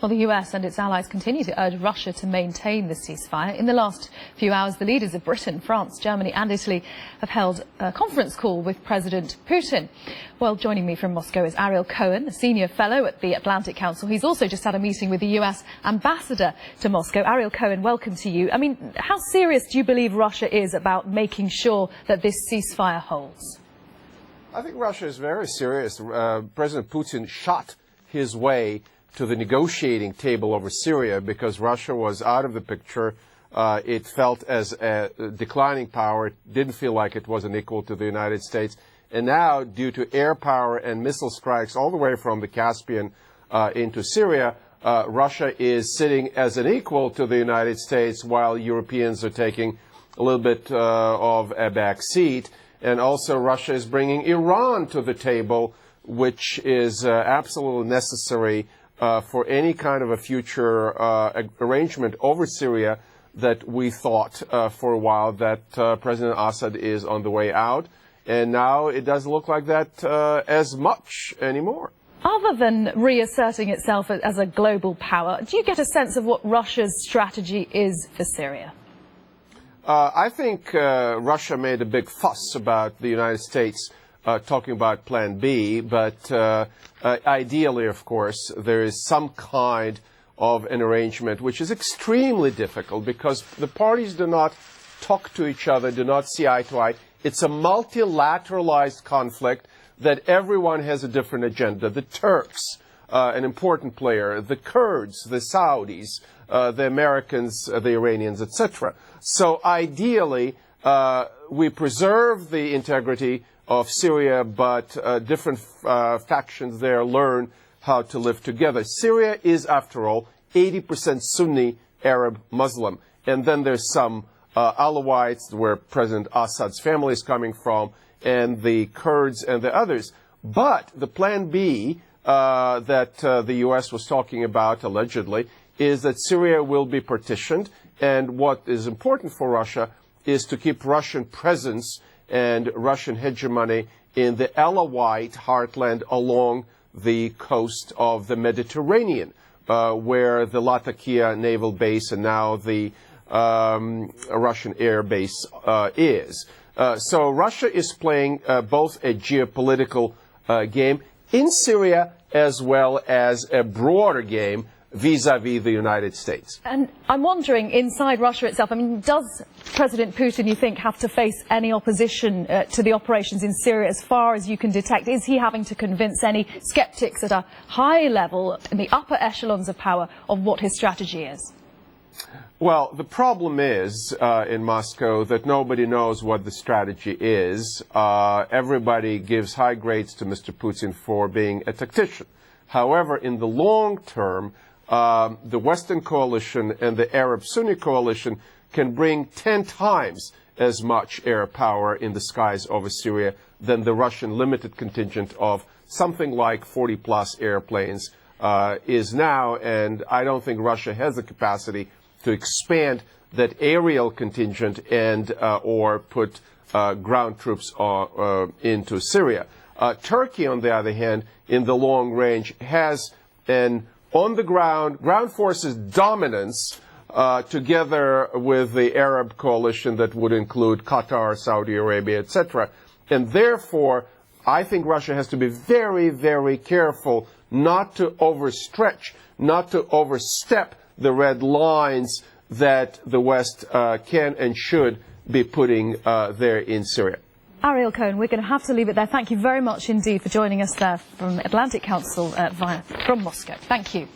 Well, the US and its allies continue to urge Russia to maintain the ceasefire. In the last few hours, the leaders of Britain, France, Germany and Italy have held a conference call with President Putin. Well, joining me from Moscow is Ariel Cohen, a senior fellow at the Atlantic Council. He's also just had a meeting with the US ambassador to Moscow. Ariel Cohen, welcome to you. I mean, how serious do you believe Russia is about making sure that this ceasefire holds? I think Russia is very serious. President Putin shot his way to the negotiating table over Syria because Russia was out of the picture. It felt as a declining power. It didn't feel like it was an equal to the United States. And now, due to air power and missile strikes all the way from the Caspian into Syria, Russia is sitting as an equal to the United States while Europeans are taking a little bit of a back seat. And also Russia is bringing Iran to the table, which is absolutely necessary for any kind of a future arrangement over Syria that we thought for a while that President Assad is on the way out. And now it doesn't look like that as much anymore. Other than reasserting itself as a global power, do you get a sense of what Russia's strategy is for Syria? I think Russia made a big fuss about the United States talking about Plan B, but ideally, of course, there is some kind of an arrangement which is extremely difficult because the parties do not talk to each other, do not see eye to eye. It's a multilateralized conflict that everyone has a different agenda. The Turks, an important player, the Kurds, the Saudis, the Americans, the Iranians, etc. So ideally, we preserve the integrity of Syria, but different factions there learn how to live together. Syria is, after all, 80% Sunni Arab Muslim. And then there's some Alawites, where President Assad's family is coming from, and the Kurds and the others. But the Plan B that the U.S. was talking about, allegedly, is that Syria will be partitioned. And what is important for Russia is to keep Russian presence and Russian hegemony in the Alawite heartland along the coast of the Mediterranean, where the Latakia naval base and now the Russian air base is. So Russia is playing both a geopolitical game in Syria as well as a broader game vis-à-vis the United States. And I'm wondering, inside Russia itself, I mean, does President Putin, you think, have to face any opposition to the operations in Syria as far as you can detect? Is he having to convince any skeptics at a high level, in the upper echelons of power, of what his strategy is? Well, the problem is in Moscow that nobody knows what the strategy is. Everybody gives high grades to Mr. Putin for being a tactician. However, in the long term, the Western coalition and the Arab Sunni coalition can bring 10 times as much air power in the skies over Syria than the Russian limited contingent of something like 40-plus airplanes is now. And I don't think Russia has the capacity to expand that aerial contingent and or put ground troops into Syria. Turkey, on the other hand, in the long range, has an on-the-ground ground forces dominance together with the Arab coalition that would include Qatar, Saudi Arabia, etc. And therefore, I think Russia has to be very, very careful not to overstretch, not to overstep the red lines that the West can and should be putting there in Syria. Ariel Cohen, we're going to have to leave it there. Thank you very much indeed for joining us there from Atlantic Council from Moscow. Thank you.